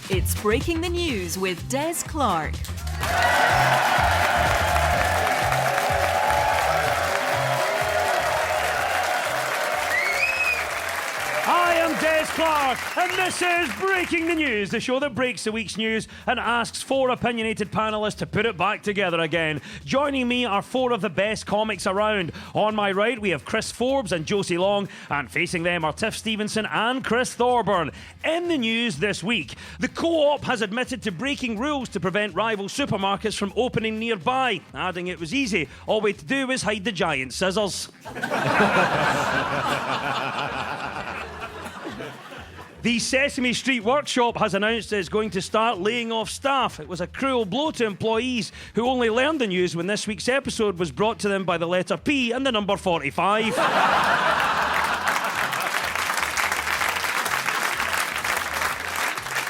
It's Breaking the News with Des Clark. I am Des Clark, and this is Breaking the News, the show that breaks the week's news and asks four opinionated panellists to put it back together again. Joining me are four of the best comics around. On my right, we have Chris Forbes and Josie Long, and facing them are Tiff Stevenson and Chris Thorburn. In the news this week, the Co-op has admitted to breaking rules to prevent rival supermarkets from opening nearby, adding it was easy. All we had to do was hide the giant scissors. The Sesame Street Workshop has announced it's going to start laying off staff. It was a cruel blow to employees who only learned the news when this week's episode was brought to them by the letter P and the number 45.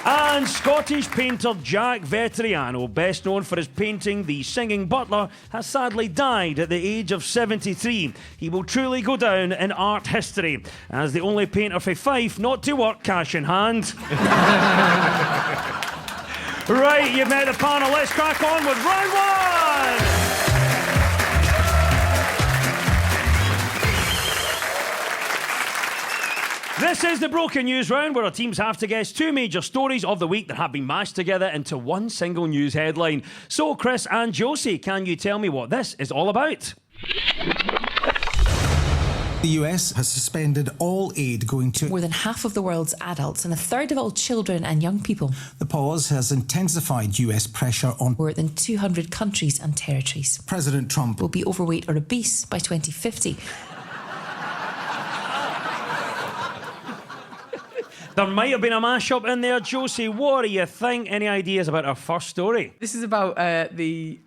And Scottish painter Jack Vettriano, best known for his painting The Singing Butler, has sadly died at the age of 73. He will truly go down in art history as the only painter for Fife not to work cash in hand. Right, you've met the panel. Let's crack on with round one. This is the Broken News round, where our teams have to guess two major stories of the week that have been mashed together into one single news headline. So, Chris and Josie, can you tell me what this is all about? The US has suspended all aid going to more than half of the world's adults and a third of all children and young people. The pause has intensified US pressure on more than 200 countries and territories. President Trump Will be overweight or obese by 2050. There might have been a mashup in there. Josie, what do you think? Any ideas about our first story? This is about the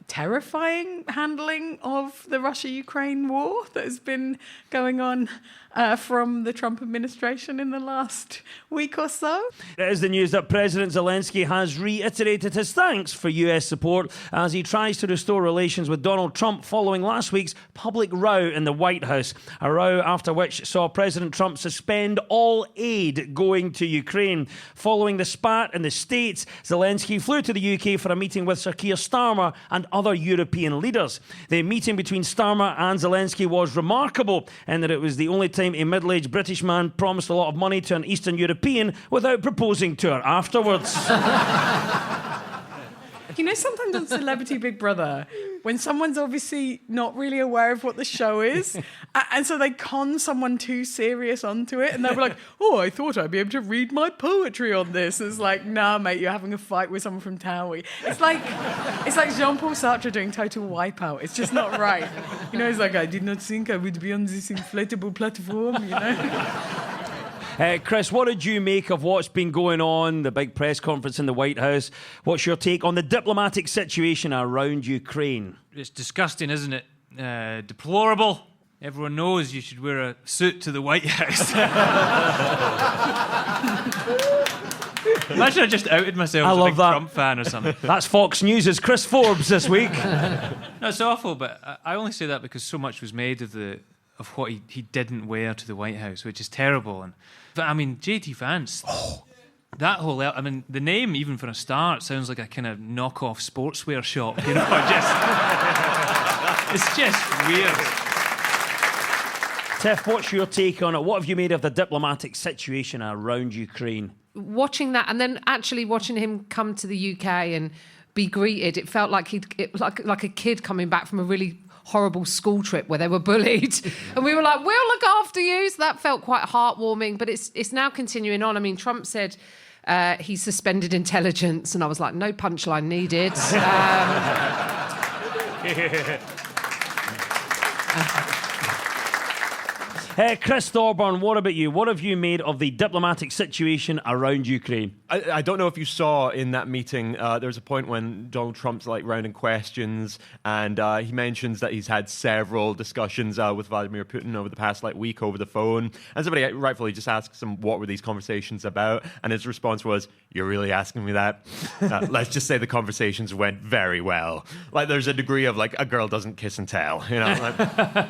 terrifying handling of the Russia-Ukraine war that has been going on from the Trump administration in the last week or so. It is the news that President Zelensky has reiterated his thanks for US support as he tries to restore relations with Donald Trump following last week's public row in the White House. A row after which saw President Trump suspend all aid going to Ukraine. Following the spat in the States, Zelensky flew to the UK for a meeting with Sir Keir Starmer and other European leaders. The meeting between Starmer and Zelensky was remarkable in that it was the only time a middle-aged British man promised a lot of money to an Eastern European without proposing to her afterwards. You know, sometimes on Celebrity Big Brother, when someone's obviously not really aware of what the show is, and so they con someone too serious onto it, and they'll be like, oh, I thought I'd be able to read my poetry on this. It's like, nah, mate, you're having a fight with someone from Towie. It's like Jean-Paul Sartre doing Total Wipeout. It's just not right. You know, it's like, I did not think I would be on this inflatable platform, you know? Chris, what did you make of what's been going on, the big press conference in the White House? What's your take on the diplomatic situation around Ukraine? It's disgusting, isn't it? Deplorable. Everyone knows you should wear a suit to the White House. Imagine I just outed myself as a big Trump fan or something. That's Fox News' Chris Forbes this week. No, it's awful, but I only say that because so much was made of what he didn't wear to the White House, which is terrible. But I mean, JT Vance, that whole, I mean, the name, even for a start, sounds like a kind of knockoff sportswear shop, you know, it's just weird. Tiff, what's your take on it? What have you made of the diplomatic situation around Ukraine? Watching that and then actually watching him come to the UK and be greeted, it felt like like a kid coming back from a really horrible school trip where they were bullied and we were like, we'll look after you. So that felt quite heartwarming, but it's now continuing on. I mean, Trump said he suspended intelligence and I was like, no punchline needed. Chris Thorburn, what about you? What have you made of the diplomatic situation around Ukraine? I don't know if you saw in that meeting, there was a point when Donald Trump's like rounding questions, and he mentions that he's had several discussions with Vladimir Putin over the past week over the phone. And somebody rightfully just asks him, what were these conversations about? And his response was, "You're really asking me that?" Let's just say the conversations went very well. Like, there's a degree of a girl doesn't kiss and tell. You know,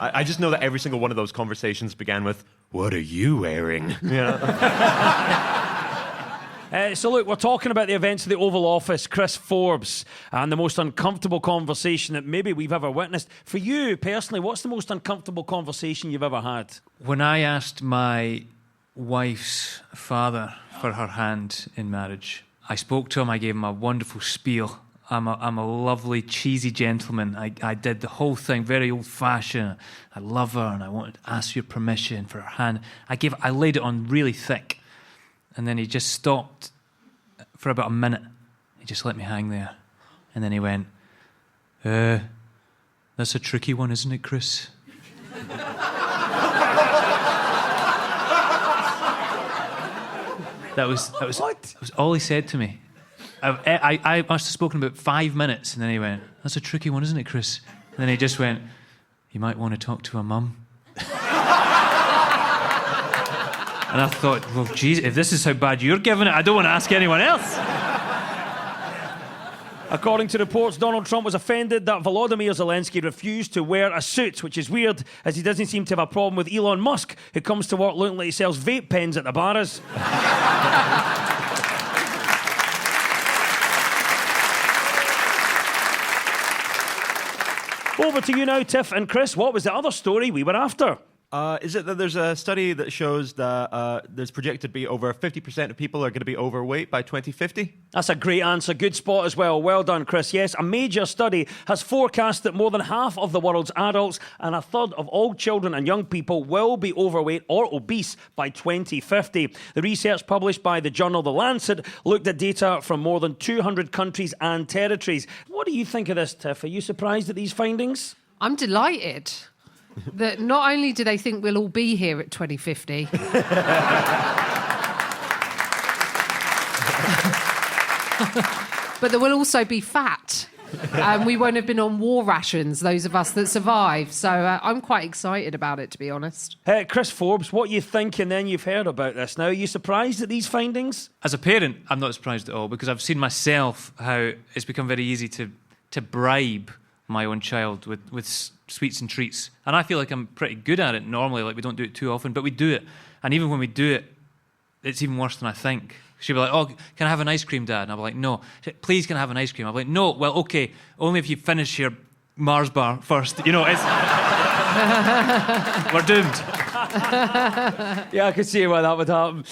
I just know that every single one of those conversations began with, "What are you wearing?" You know? So look, we're talking about the events of the Oval Office, Chris Forbes, and the most uncomfortable conversation that maybe we've ever witnessed. For you personally, what's the most uncomfortable conversation you've ever had? When I asked my wife's father for her hand in marriage, I spoke to him, I gave him a wonderful spiel. I'm a lovely, cheesy gentleman. I did the whole thing, very old-fashioned. I love her, and I wanted to ask your permission for her hand. I laid it on really thick. And then he just stopped for about a minute. He just let me hang there. And then he went, "That's a tricky one, isn't it, Chris?" That was all he said to me. I must have spoken about 5 minutes, and then he went, "That's a tricky one, isn't it, Chris?" And then he just went, "You might want to talk to her mum." And I thought, well, geez, if this is how bad you're giving it, I don't want to ask anyone else. According to reports, Donald Trump was offended that Volodymyr Zelensky refused to wear a suit, which is weird, as he doesn't seem to have a problem with Elon Musk, who comes to work looking like he sells vape pens at the bars. Over to you now, Tiff and Chris. What was the other story we were after? Is it that there's a study that shows that there's projected to be over 50% of people are going to be overweight by 2050? That's a great answer. Good spot as well. Well done, Chris. Yes, a major study has forecast that more than half of the world's adults and a third of all children and young people will be overweight or obese by 2050. The research published by the journal The Lancet looked at data from more than 200 countries and territories. What do you think of this, Tiff? Are you surprised at these findings? I'm delighted that not only do they think we'll all be here at 2050, but that we'll also be fat. And we won't have been on war rations, those of us that survive. So I'm quite excited about it, to be honest. Chris Forbes, what you think, and then you've heard about this now. Are you surprised at these findings? As a parent, I'm not surprised at all, because I've seen myself how it's become very easy to bribe my own child with sweets and treats. And I feel like I'm pretty good at it normally, we don't do it too often, but we do it. And even when we do it, it's even worse than I think. She'll be like, "Oh, can I have an ice cream, Dad?" And I'll be like, "No." "Please, can I have an ice cream?" I'll be like, "No." "Well, okay, only if you finish your Mars bar first." You know, it's... We're doomed. Yeah, I could see why that would happen.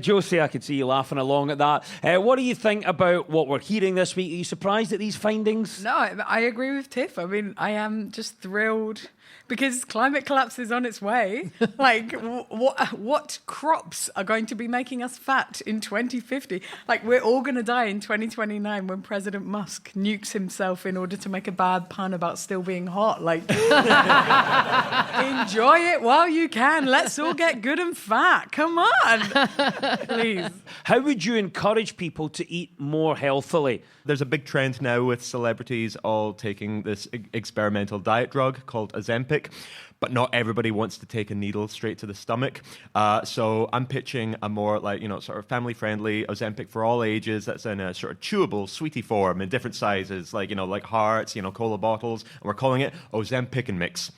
Josie, I could see you laughing along at that. What do you think about what we're hearing this week? Are you surprised at these findings? No, I agree with Tiff. I mean, I am just thrilled because climate collapse is on its way. What crops are going to be making us fat in 2050? We're all going to die in 2029 when President Musk nukes himself in order to make a bad pun about still being hot. Enjoy it while you can. Let's all get good and fat. Come on. Please. How would you encourage people to eat more healthily? There's a big trend now with celebrities all taking this experimental diet drug called Ozempic, but not everybody wants to take a needle straight to the stomach. So I'm pitching a more sort of family-friendly Ozempic for all ages that's in a sort of chewable, sweetie form in different sizes, like hearts, cola bottles, and we're calling it Ozempic and Mix.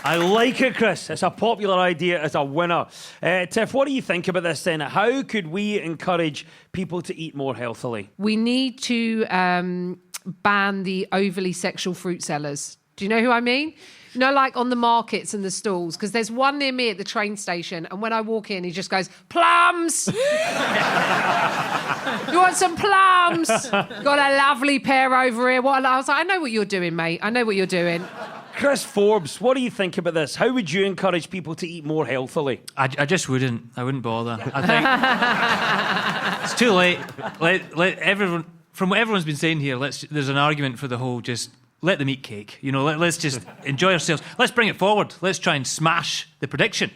I like it, Chris. It's a popular idea. It's a winner. Tiff, what do you think about this then? How could we encourage people to eat more healthily? We need to ban the overly sexual fruit sellers. Do you know who I mean? On the markets and the stalls, because there's one near me at the train station, and when I walk in, he just goes, "Plums! You want some plums? Got a lovely pair over here." I was like, "I know what you're doing, mate. I know what you're doing." Chris Forbes, what do you think about this? How would you encourage people to eat more healthily? I just wouldn't. I wouldn't bother. I think it's too late. Let everyone, from what everyone's been saying here, there's an argument for the whole just let them eat cake. You know, let's just enjoy ourselves. Let's bring it forward. Let's try and smash the prediction.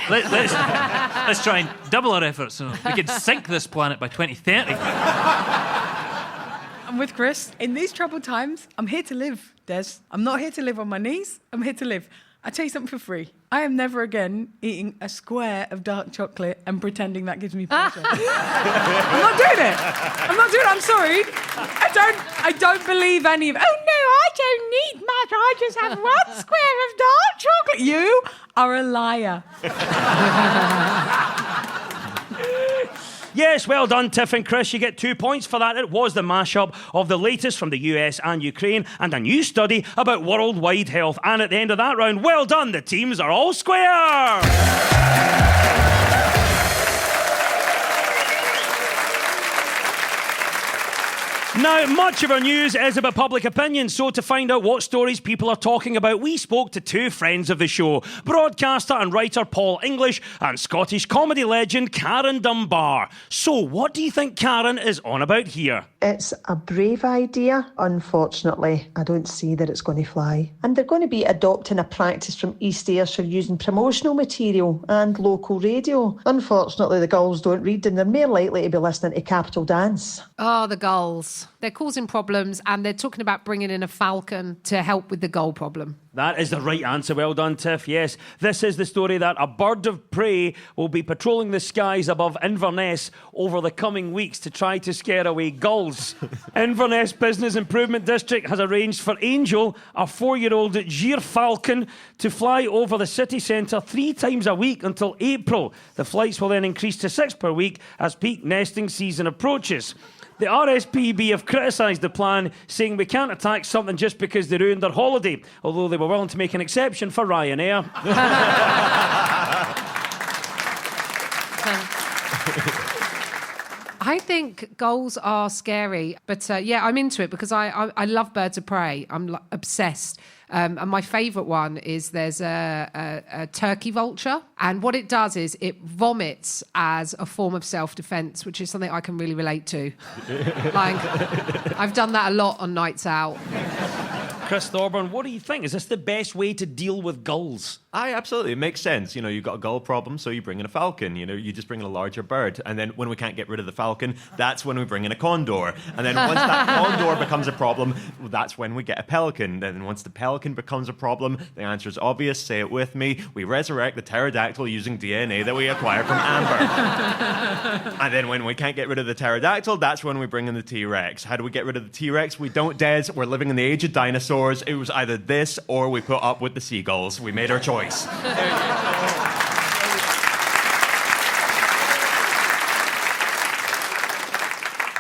Let's try and double our efforts. So we can sink this planet by 2030. I'm with Chris. In these troubled times, I'm here to live, Des. I'm not here to live on my knees. I'm here to live. I tell you something for free. I am never again eating a square of dark chocolate and pretending that gives me pleasure. I'm not doing it. I'm sorry. I don't believe any of it. Oh no, I don't need much. I just have one square of dark chocolate. You are a liar. Yes, well done, Tiff and Chris. You get 2 points for that. It was the mashup of the latest from the US and Ukraine and a new study about worldwide health. And at the end of that round, well done. The teams are all square. Now, much of our news is about public opinion, so to find out what stories people are talking about, we spoke to two friends of the show, broadcaster and writer Paul English and Scottish comedy legend Karen Dunbar. So, what do you think Karen is on about here? It's a brave idea. Unfortunately, I don't see that it's going to fly. And they're going to be adopting a practice from East Ayrshire using promotional material and local radio. Unfortunately, the gulls don't read and they're more likely to be listening to Capital Dance. Oh, the gulls. They're causing problems and they're talking about bringing in a falcon to help with the gull problem. That is the right answer. Well done, Tiff. Yes, this is the story that a bird of prey will be patrolling the skies above Inverness over the coming weeks to try to scare away gulls. Inverness Business Improvement District has arranged for Angel, a 4-year-old Gyr falcon, to fly over the city centre 3 times a week until April. The flights will then increase to 6 per week as peak nesting season approaches. The RSPB have criticised the plan, saying we can't attack something just because they ruined their holiday, although they were willing to make an exception for Ryanair. I think gulls are scary, but yeah, I'm into it because I love birds of prey. I'm obsessed. And my favourite one is there's a turkey vulture. And what it does is it vomits as a form of self-defence, which is something I can really relate to. Like, I've done that a lot on nights out. Chris Thorburn, what do you think? Is this the best way to deal with gulls? Aye, absolutely. It makes sense. You know, you've got a gull problem, so you bring in a falcon. You know, you just bring in a larger bird. And then when we can't get rid of the falcon, that's when we bring in a condor. And then once that condor becomes a problem, that's when we get a pelican. Then once the pelican becomes a problem, the answer is obvious. Say it with me. We resurrect the pterodactyl using DNA that we acquire from amber. And then when we can't get rid of the pterodactyl, that's when we bring in the T-Rex. How do we get rid of the T-Rex? We don't, Des. We're living in the age of dinosaurs. It was either this or we put up with the seagulls. We made our choice.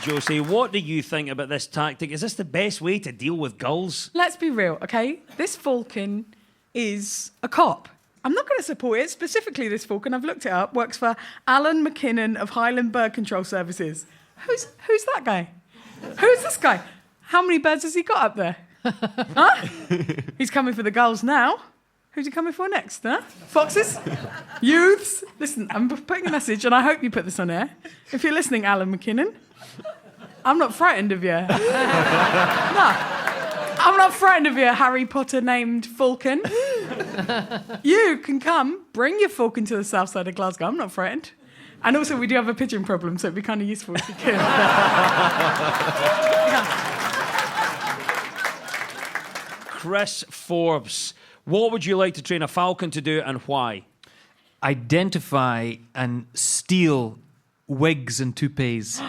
Josie, what do you think about this tactic? Is this the best way to deal with gulls? Let's be real, okay? This falcon is a cop. I'm not going to support it. Specifically, this falcon, I've looked it up, works for Alan McKinnon of Highland Bird Control Services. Who's that guy? Who's this guy? How many birds has he got up there? Huh? He's coming for the gulls now. Who's he coming for next, huh? Foxes? Youths? Listen, I'm putting a message, and I hope you put this on air. If you're listening, Alan McKinnon, I'm not frightened of you. No. I'm not frightened of you, Harry Potter-named falcon. You can come, bring your falcon to the south side of Glasgow. I'm not frightened. And also, we do have a pigeon problem, so it'd be kind of useful if you could. Yeah. Chris Forbes, what would you like to train a falcon to do and why? Identify and steal wigs and toupees.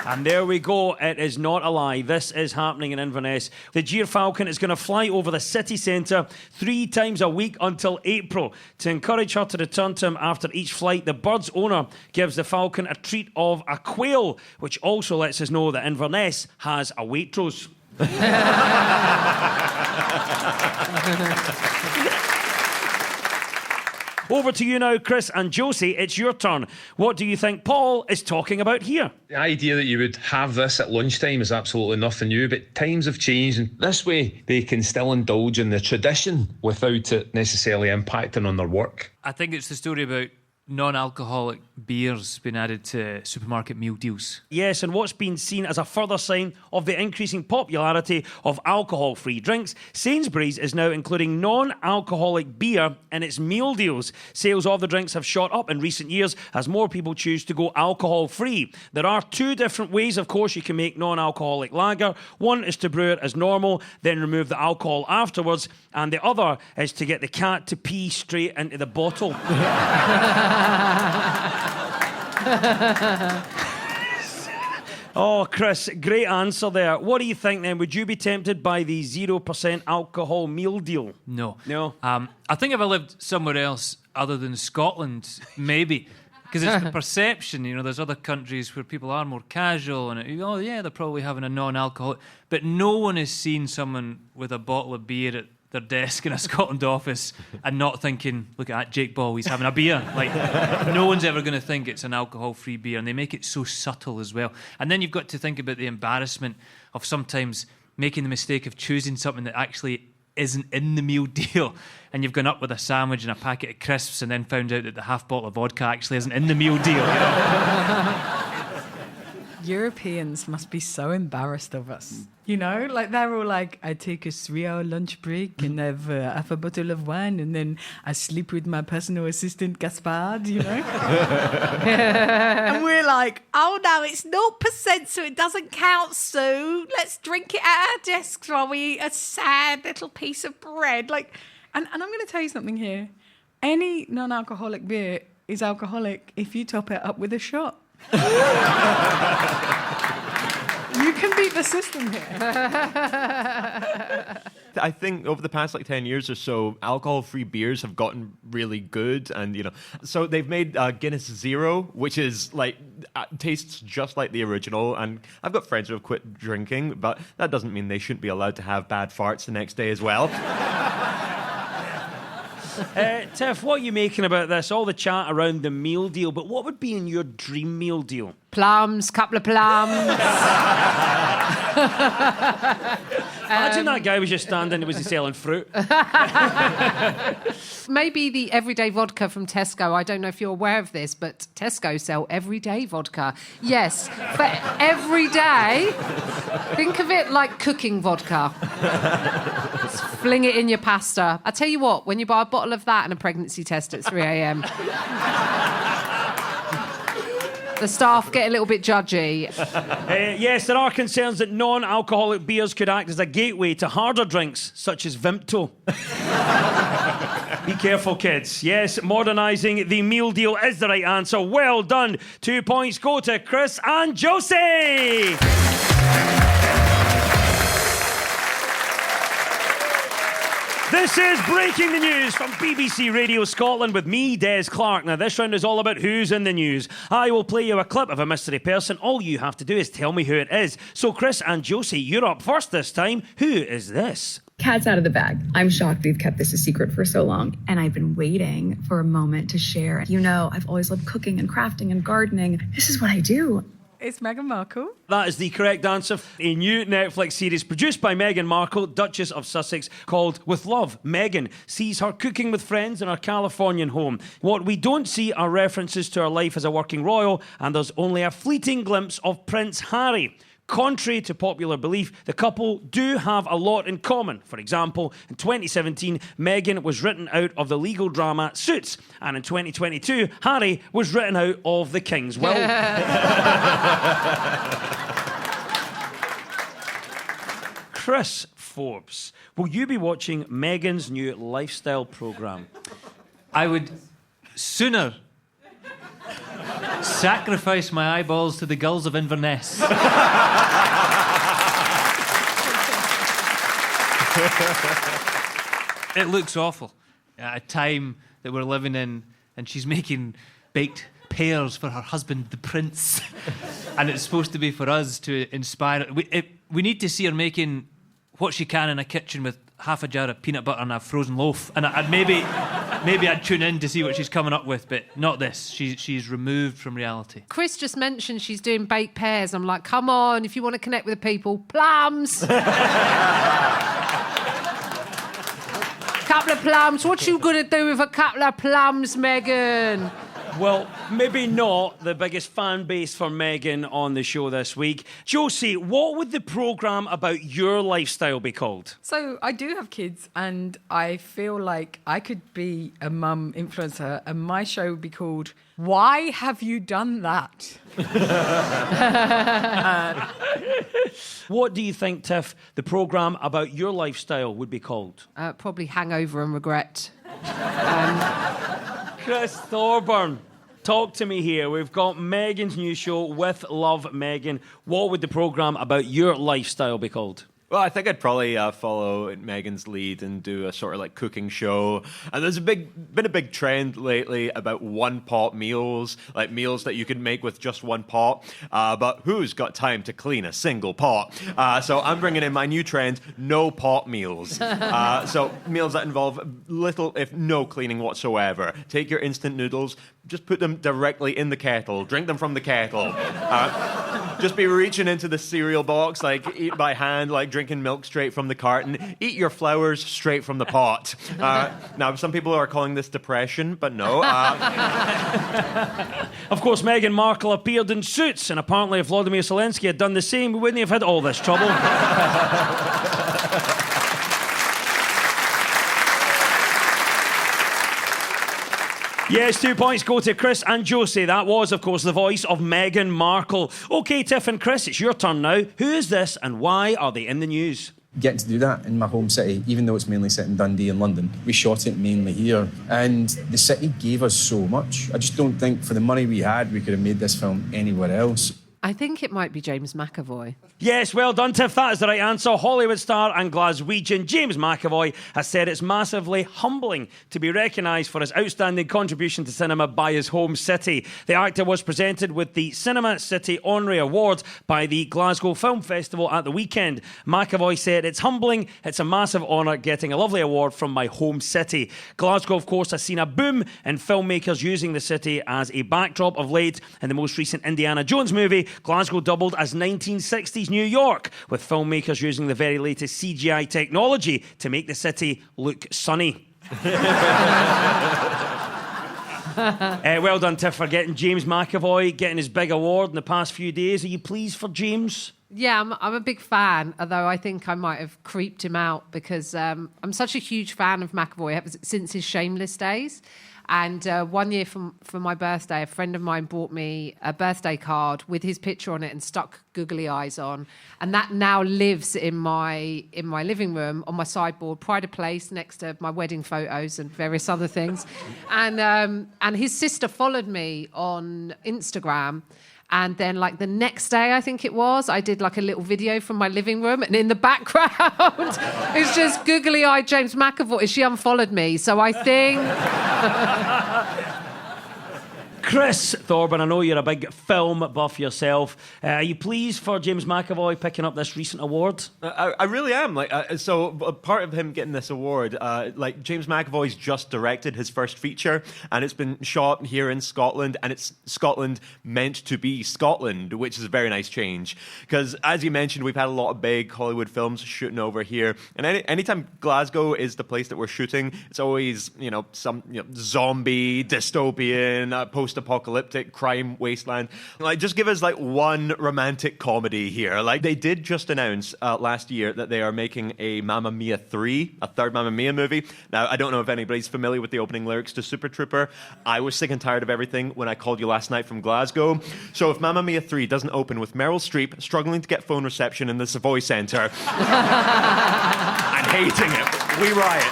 And there we go. It is not a lie. This is happening in Inverness. The Gyr falcon is going to fly over the city centre 3 times a week until April. To encourage her to return to him after each flight, the bird's owner gives the falcon a treat of a quail, which also lets us know that Inverness has a Waitrose. Over to you now, Chris and Josie. It's your turn. What do you think Paul is talking about here? The idea that you would have this at lunchtime is absolutely nothing new, but times have changed, and this way they can still indulge in the tradition without it necessarily impacting on their work. I think it's the story about non-alcoholic beers being added to supermarket meal deals. Yes, and what's been seen as a further sign of the increasing popularity of alcohol-free drinks, Sainsbury's is now including non-alcoholic beer in its meal deals. Sales of the drinks have shot up in recent years as more people choose to go alcohol-free. There are two different ways, of course, you can make non-alcoholic lager. One is to brew it as normal, then remove the alcohol afterwards, and the other is to get the cat to pee straight into the bottle. Oh, Chris, great answer there. What do you think then? Would you be tempted by the 0% alcohol meal deal? No. No? I think if I lived somewhere else other than Scotland, maybe. Because it's the perception, there's other countries where people are more casual and, oh yeah, they're probably having a non-alcoholic. But no one has seen someone with a bottle of beer at their desk in a Scotland office and not thinking, look at that Jake Ball, he's having a beer. Like, no one's ever going to think it's an alcohol-free beer, and they make it so subtle as well. And then you've got to think about the embarrassment of sometimes making the mistake of choosing something that actually isn't in the meal deal, and you've gone up with a sandwich and a packet of crisps and then found out that the half bottle of vodka actually isn't in the meal deal. Europeans must be so embarrassed of us. Like they're all like, I take a 3-hour lunch break and have half a bottle of wine and then I sleep with my personal assistant Gaspard, And we're like, oh no, it's 0%, so it doesn't count, Sue. Let's drink it at our desks while we eat a sad little piece of bread. And I'm going to tell you something here. Any non-alcoholic beer is alcoholic if you top it up with a shot. You can beat the system here. I think over the past 10 years or so, alcohol-free beers have gotten really good, and so they've made Guinness Zero, which is tastes just like the original. And I've got friends who have quit drinking, but that doesn't mean they shouldn't be allowed to have bad farts the next day as well. Tiff, what are you making about this? All the chat around the meal deal, but what would be in your dream meal deal? Plums, couple of plums. Imagine that guy was just standing, was he selling fruit? Maybe the everyday vodka from Tesco. I don't know if you're aware of this, but Tesco sell everyday vodka. Yes, for every day. Think of it like cooking vodka. Just fling it in your pasta. I tell you what, when you buy a bottle of that and a pregnancy test at 3 a.m, the staff get a little bit judgy. Yes, there are concerns that non-alcoholic beers could act as a gateway to harder drinks, such as Vimto. Be careful, kids. Yes, modernising the meal deal is the right answer. Well done. 2 points go to Chris and Josie. This is Breaking the News from BBC Radio Scotland with me, Des Clark. Now, this round is all about who's in the news. I will play you a clip of a mystery person. All you have to do is tell me who it is. So, Chris and Josie, you're up first this time. Who is this? Cat's out of the bag. I'm shocked we've kept this a secret for so long. And I've been waiting for a moment to share. I've always loved cooking and crafting and gardening. This is what I do. It's Meghan Markle. That is the correct answer. A new Netflix series produced by Meghan Markle, Duchess of Sussex, called With Love. Meghan sees her cooking with friends in her Californian home. What we don't see are references to her life as a working royal, and there's only a fleeting glimpse of Prince Harry. Contrary to popular belief, the couple do have a lot in common. For example, in 2017, Meghan was written out of the legal drama Suits, and in 2022, Harry was written out of The King's Will. Chris Forbes, will you be watching Meghan's new lifestyle programme? I would sooner sacrifice my eyeballs to the gulls of Inverness. It looks awful. At a time that we're living in, and she's making baked pears for her husband, the Prince. And it's supposed to be for us to inspire. We need to see her making what she can in a kitchen with half a jar of peanut butter and a frozen loaf. And maybe I'd tune in to see what she's coming up with, but not this. She's removed from reality. Chris just mentioned she's doing baked pears. I'm like, come on, if you want to connect with the people, plums. Couple of plums. What you gonna do with a couple of plums, Meghan? Well, maybe not the biggest fan base for Meghan on the show this week. Josie, what would the programme about your lifestyle be called? So I do have kids, and I feel like I could be a mum influencer, and my show would be called Why Have You Done That? What do you think, Tiff, the programme about your lifestyle would be called? Probably Hangover and Regret. Chris Thorburn, talk to me here. We've got Meghan's new show, With Love, Meghan. What would the programme about your lifestyle be called? Well, I think I'd probably follow Meghan's lead and do a sort of like cooking show. And there's been a big trend lately about one-pot meals, like meals that you can make with just one pot. But who's got time to clean a single pot? So I'm bringing in my new trend, no-pot meals. So meals that involve little, if no cleaning whatsoever. Take your instant noodles, just put them directly in the kettle, drink them from the kettle. Just be reaching into the cereal box, like eat by hand, like drinking milk straight from the carton. Eat your flowers straight from the pot. Now, some people are calling this depression, but no. Of course, Meghan Markle appeared in Suits, and apparently if Vladimir Zelensky had done the same, we wouldn't have had all this trouble. Yes, 2 points go to Chris and Josie. That was, of course, the voice of Meghan Markle. OK, Tiff and Chris, it's your turn now. Who is this and why are they in the news? Getting to do that in my home city, even though it's mainly set in Dundee and London. We shot it mainly here, and the city gave us so much. I just don't think for the money we had, we could have made this film anywhere else. I think it might be James McAvoy. Yes, well done, Tiff. That is the right answer. Hollywood star and Glaswegian James McAvoy has said it's massively humbling to be recognised for his outstanding contribution to cinema by his home city. The actor was presented with the Cinema City Honorary Award by the Glasgow Film Festival at the weekend. McAvoy said, "It's humbling. It's a massive honour getting a lovely award from my home city." Glasgow, of course, has seen a boom in filmmakers using the city as a backdrop of late. In the most recent Indiana Jones movie, Glasgow doubled as 1960s New York, with filmmakers using the very latest CGI technology to make the city look sunny. Well done, Tiff, for getting James McAvoy getting his big award in the past few days. Are you pleased for James? Yeah, I'm a big fan, although I think I might have creeped him out because I'm such a huge fan of McAvoy since his Shameless days. And 1 year for my birthday, a friend of mine bought me a birthday card with his picture on it and stuck googly eyes on. And that now lives in my living room on my sideboard, pride of place next to my wedding photos and various other things. And his sister followed me on Instagram. And then, like, the next day, I think it was, I did, like, a little video from my living room. And in the background, it's just googly-eyed James McAvoy. She unfollowed me. So I think... Chris Thorburn, I know you're a big film buff yourself. Are you pleased for James McAvoy picking up this recent award? I really am. So part of him getting this award, like James McAvoy's just directed his first feature, and it's been shot here in Scotland, and it's Scotland meant to be Scotland, which is a very nice change. Because as you mentioned, we've had a lot of big Hollywood films shooting over here, and anytime Glasgow is the place that we're shooting, it's always some zombie, dystopian, post-apocalyptic crime wasteland. Like, just give us like one romantic comedy here. Like, they did just announce last year that they are making a Mamma Mia 3, a third Mamma Mia movie. Now, I don't know if anybody's familiar with the opening lyrics to Super Trooper. I was sick and tired of everything when I called you last night from Glasgow. So if Mamma Mia 3 doesn't open with Meryl Streep struggling to get phone reception in the Savoy Centre and hating it, we riot.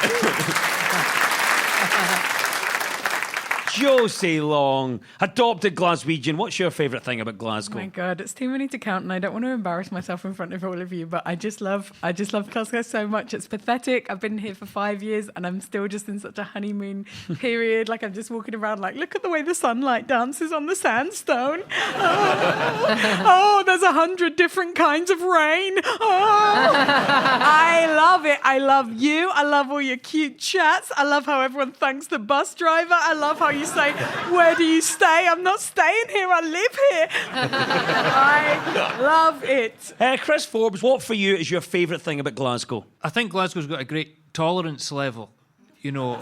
Josie Long, adopted Glaswegian. What's your favourite thing about Glasgow? Oh my God, it's too many to count, and I don't want to embarrass myself in front of all of you, but I just love Glasgow so much. It's pathetic. I've been here for 5 years, and I'm still just in such a honeymoon period. Like, I'm just walking around like, look at the way the sunlight dances on the sandstone. Oh, there's 100 different kinds of rain. Oh, I love it. I love you. I love all your cute chats. I love how everyone thanks the bus driver. I love how you say, where do you stay? I'm not staying here, I live here. I love it. Chris Forbes, what for you is your favourite thing about Glasgow? I think Glasgow's got a great tolerance level. you know.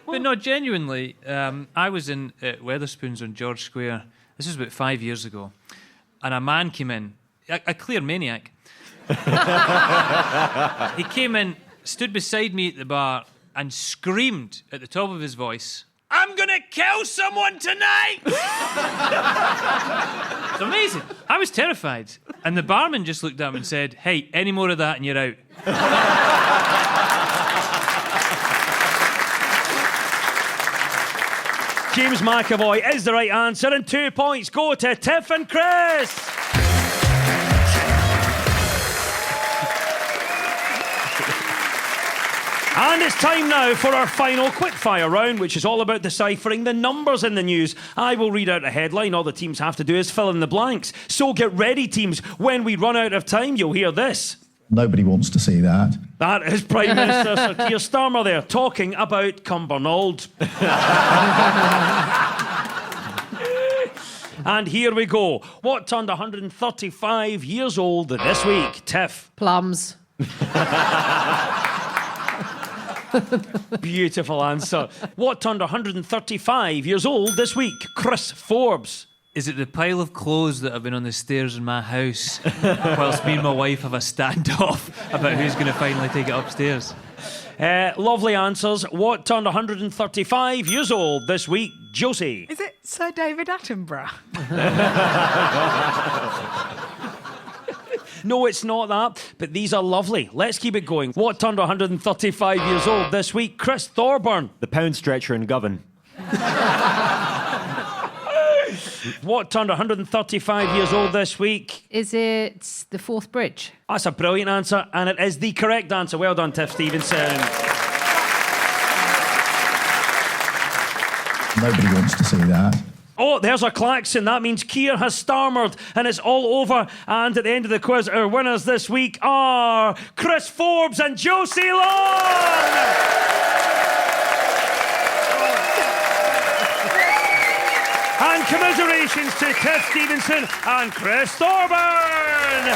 But no, genuinely, I was in Wetherspoons on George Square. This was about 5 years ago. And a man came in, a clear maniac. He came in, stood beside me at the bar, and screamed at the top of his voice, "I'm gonna kill someone tonight!" It's amazing. I was terrified. And the barman just looked at him and said, "Hey, any more of that and you're out." James McAvoy is the right answer, and 2 points go to Tiff and Chris. And it's time now for our final quickfire round, which is all about deciphering the numbers in the news. I will read out a headline. All the teams have to do is fill in the blanks. So get ready, teams. When we run out of time, you'll hear this. Nobody wants to see that. That is Prime Minister Sir Keir Starmer there, talking about Cumbernauld. And here we go. What turned 135 years old this week? Tiff. Plums. Beautiful answer. What turned 135 years old this week? Chris Forbes. Is it the pile of clothes that have been on the stairs in my house whilst me and my wife have a standoff about who's going to finally take it upstairs? Lovely answers. What turned 135 years old this week? Josie. Is it Sir David Attenborough? No, it's not that, but these are lovely. Let's keep it going. What turned 135 years old this week? Chris Thorburn. The pound stretcher in Govan. What turned 135 years old this week? Is it the Forth Bridge? That's a brilliant answer, and it is the correct answer. Well done, Tiff Stevenson. Nobody wants to see that. Oh, there's a klaxon. That means Keir has Starmered, and it's all over. And at the end of the quiz, our winners this week are Chris Forbes and Josie Long! And commiserations to Tiff Stevenson and Chris Thorburn!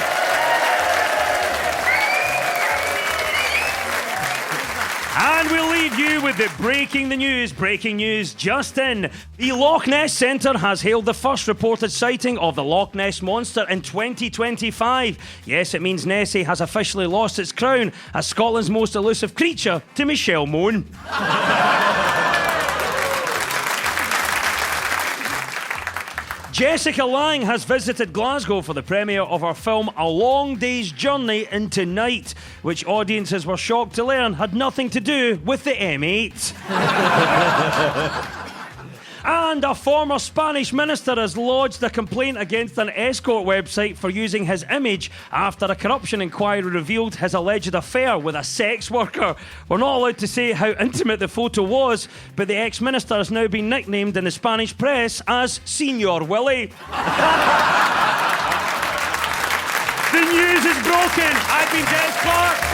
And we'll leave you with the breaking news. Breaking news just in. The Loch Ness Centre has hailed the first reported sighting of the Loch Ness Monster in 2025. Yes, it means Nessie has officially lost its crown as Scotland's most elusive creature to Michelle Mone. Jessica Lange has visited Glasgow for the premiere of her film A Long Day's Journey into Night, which audiences were shocked to learn had nothing to do with the M8. And a former Spanish minister has lodged a complaint against an escort website for using his image after a corruption inquiry revealed his alleged affair with a sex worker. We're not allowed to say how intimate the photo was, but the ex-minister has now been nicknamed in the Spanish press as Senor Willy. The news is broken. I've been Des Clark.